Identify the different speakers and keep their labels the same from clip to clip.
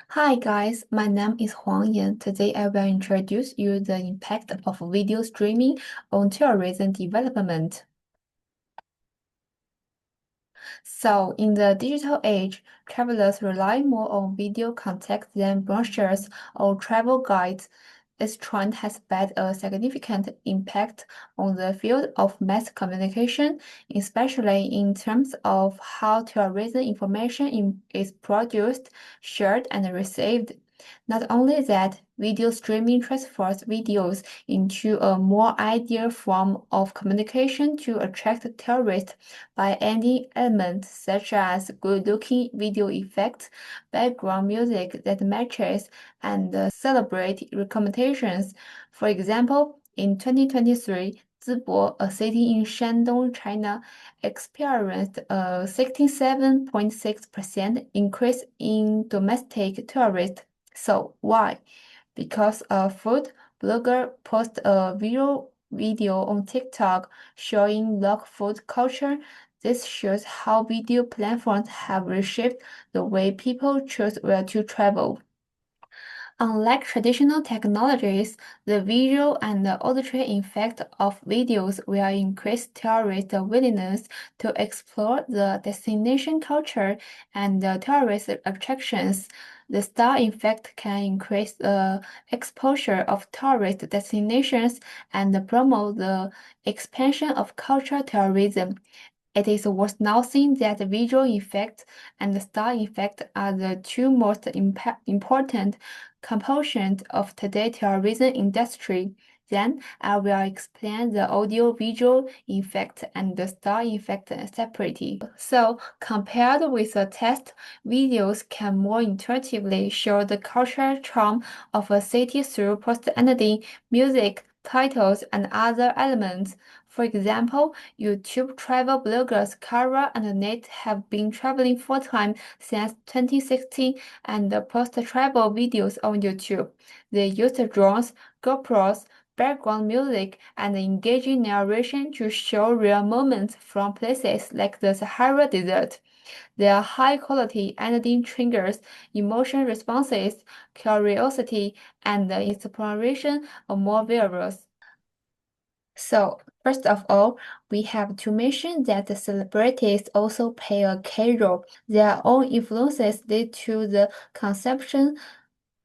Speaker 1: Hi guys, my name is Huangyan. Today I will introduce you the impact of video streaming on tourism development. So, in the digital age, travelers rely more on video content than brochures or travel guides. This trend has had a significant impact on the field of mass communication, especially in terms of how tourism information is produced, shared, and received. Not only that, video streaming transfers videos into a more ideal form of communication to attract tourists by adding elements such as good-looking video effects, background music that matches, and celebrate recommendations. For example, in 2023, Zibo, a city in Shandong, China, experienced a 67.6% increase in domestic tourists. So why? Because a food blogger posted a viral video on TikTok showing local food culture. This shows how video platforms have reshaped the way people choose where to travel. Unlike traditional technologies, the visual and the auditory effect of videos will increase tourist willingness to explore the destination culture and the tourist attractions. The star effect can increase the exposure of tourist destinations and promote the expansion of cultural tourism. It is worth noting that the visual effect and the star effect are the two most important components of today's tourism industry. Then I will explain the audio-visual effect and the star effect separately. So, compared with the text, videos can more intuitively show the cultural charm of a city through post-editing, music, titles, and other elements. For example, YouTube travel bloggers Kara and Nate have been traveling full-time since 2016 and post travel videos on YouTube. They use drones, GoPros, background music, and engaging narration to show real moments from places like the Sahara Desert. Their high-quality editing triggers emotion responses, curiosity, and the exploration of more variables. So, first of all, we have to mention that the celebrities also play a key role. Their own influences lead to the consumption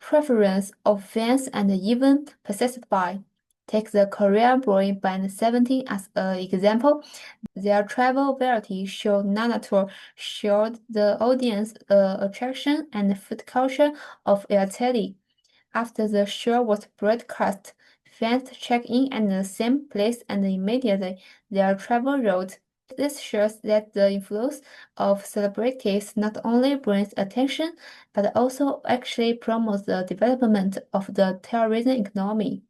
Speaker 1: preference of fans and even persisted by. Take the Korean boy band 17 as an example. Their travel variety show Nana Tour showed the audience the attraction and food culture of Italy. After the show was broadcast, fans checked in at the same place and immediately their travel route. This shows that the influence of celebrities not only brings attention, but also actually promotes the development of the tourism economy.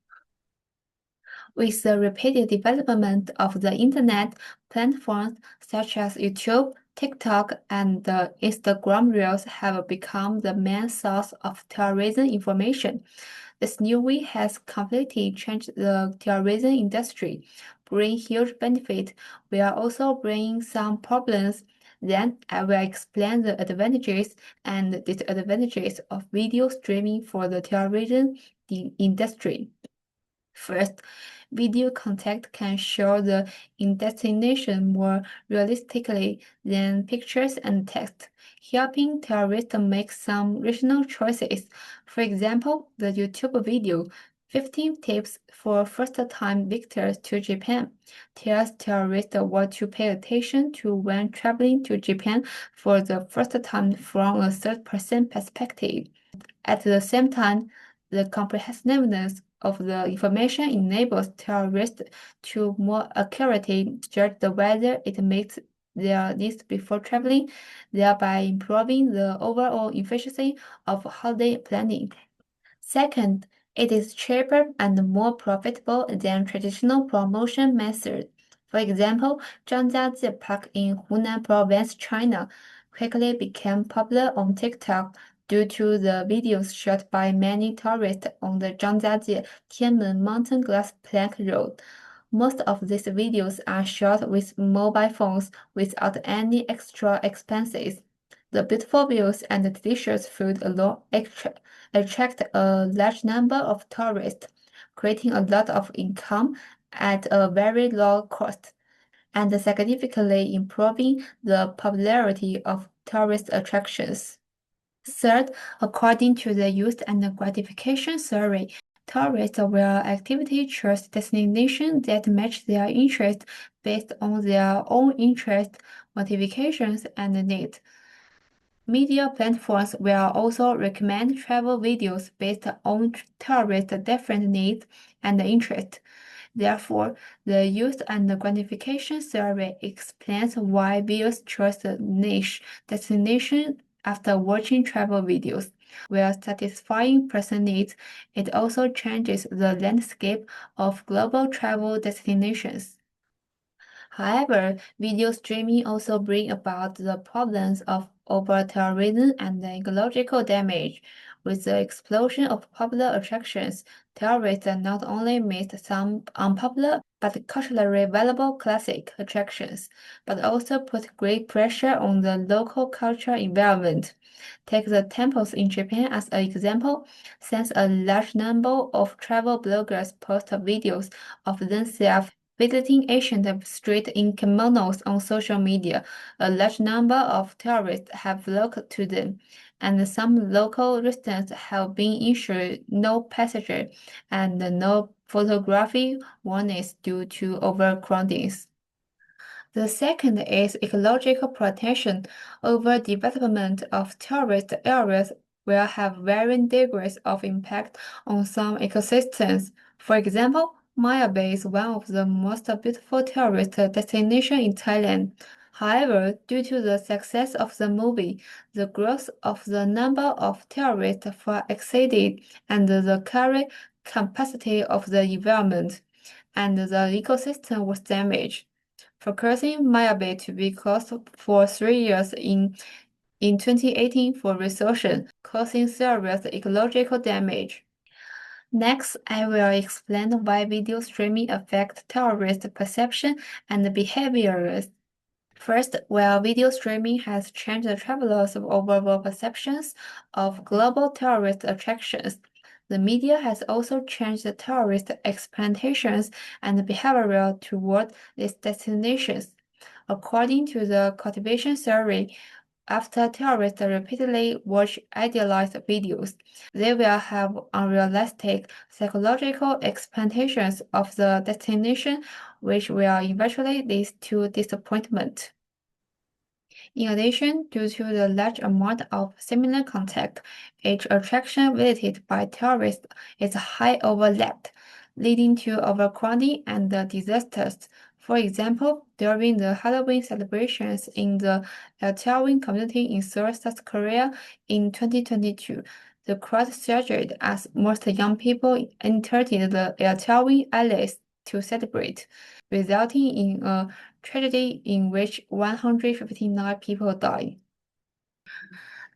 Speaker 1: With the rapid development of the internet, platforms such as YouTube, TikTok, and the Instagram Reels have become the main source of tourism information. This new way has completely changed the tourism industry, bringing huge benefit while also bringing some problems. Then I will explain the advantages and disadvantages of video streaming for the tourism industry. First, video content can show the destination more realistically than pictures and text, helping tourists make some rational choices. For example, the YouTube video 15 tips for first-time visitors to Japan tells tourists what to pay attention to when traveling to Japan for the first time from a third-person perspective. At the same time, the comprehensiveness of the information enables tourists to more accurately judge the weather it makes their needs before traveling, thereby improving the overall efficiency of holiday planning. Second, it is cheaper and more profitable than traditional promotion methods. For example, Zhangjiajie Park in Hunan Province, China, quickly became popular on TikTok due to the videos shot by many tourists on the Zhangjiajie Tianmen Mountain Glass Plank Road. Most of these videos are shot with mobile phones without any extra expenses. The beautiful views and the delicious food alone attract a large number of tourists, creating a lot of income at a very low cost, and significantly improving the popularity of tourist attractions. Third, according to the Youth and Gratification Survey, tourists will actively choose destinations that match their interests based on their own interests, motivations, and needs. Media platforms will also recommend travel videos based on tourists' different needs and interests. Therefore, the Youth and Gratification Survey explains why viewers choose a niche destination after watching travel videos. While satisfying person needs, it also changes the landscape of global travel destinations. However, video streaming also brings about the problems of over-tourism and the ecological damage. With the explosion of popular attractions, tourists not only miss some unpopular but culturally valuable classic attractions, but also put great pressure on the local cultural environment. Take the temples in Japan as an example, since a large number of travel bloggers post videos of themselves visiting ancient streets in kimonos on social media. A large number of tourists have flocked to them, and some local residents have been issued no passenger and no photography warnings due to overcrowding. The second is ecological protection. Overdevelopment of tourist areas will have varying degrees of impact on some ecosystems. For example, Maya Bay is one of the most beautiful tourist destinations in Thailand. However, due to the success of the movie, the growth of the number of tourists far exceeded and the carrying capacity of the environment, and the ecosystem was damaged forcing Maya Bay to be closed for 3 years in 2018 for restoration, causing serious ecological damage. Next, I will explain why video streaming affects tourist perception and behaviors. First, while video streaming has changed the travelers' overall perceptions of global tourist attractions, the media has also changed the tourist expectations and behavior toward these destinations. According to the cultivation survey, after tourists repeatedly watch idealized videos, they will have unrealistic psychological expectations of the destination, which will eventually lead to disappointment. In addition, due to the large amount of similar contact, each attraction visited by tourists is high overlapped, leading to overcrowding and disasters. For example, during the Halloween celebrations in the Itaewon community in Seoul, South Korea in 2022, the crowd surged as most young people entered the Itaewon alleys to celebrate, resulting in a tragedy in which 159 people died.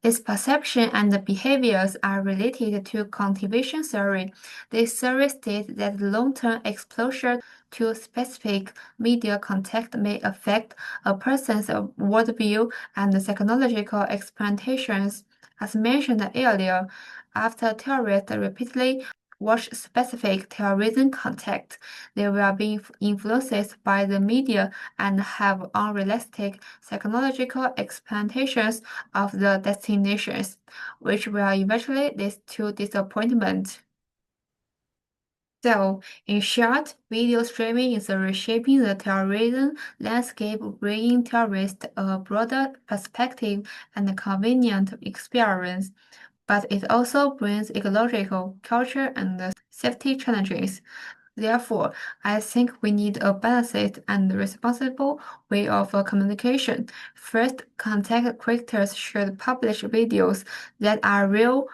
Speaker 1: Its perception and behaviors are related to cultivation theory. This theory states that long-term exposure to specific media content may affect a person's worldview and psychological expectations. As mentioned earlier, after tourists repeatedly watch specific terrorism content, they will be influenced by the media and have unrealistic psychological expectations of the destinations, which will eventually lead to disappointment. So, in short, video streaming is reshaping the tourism landscape, bringing tourists a broader perspective and a convenient experience, but it also brings ecological, culture, and safety challenges. Therefore, I think we need a balanced and responsible way of communication. First, content creators should publish videos that are real,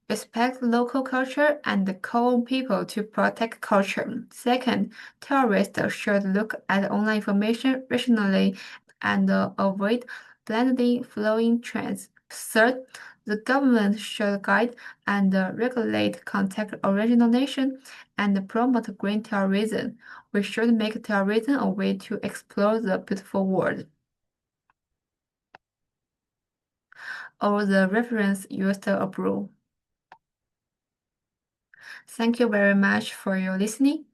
Speaker 1: respect local culture, and call on people to protect culture. Second, tourists should look at online information rationally and avoid blindly following trends. Third, the government should guide and regulate content origination and promote green tourism. We should make tourism a way to explore the beautiful world. or the reference used abroad. Thank you very much for your listening.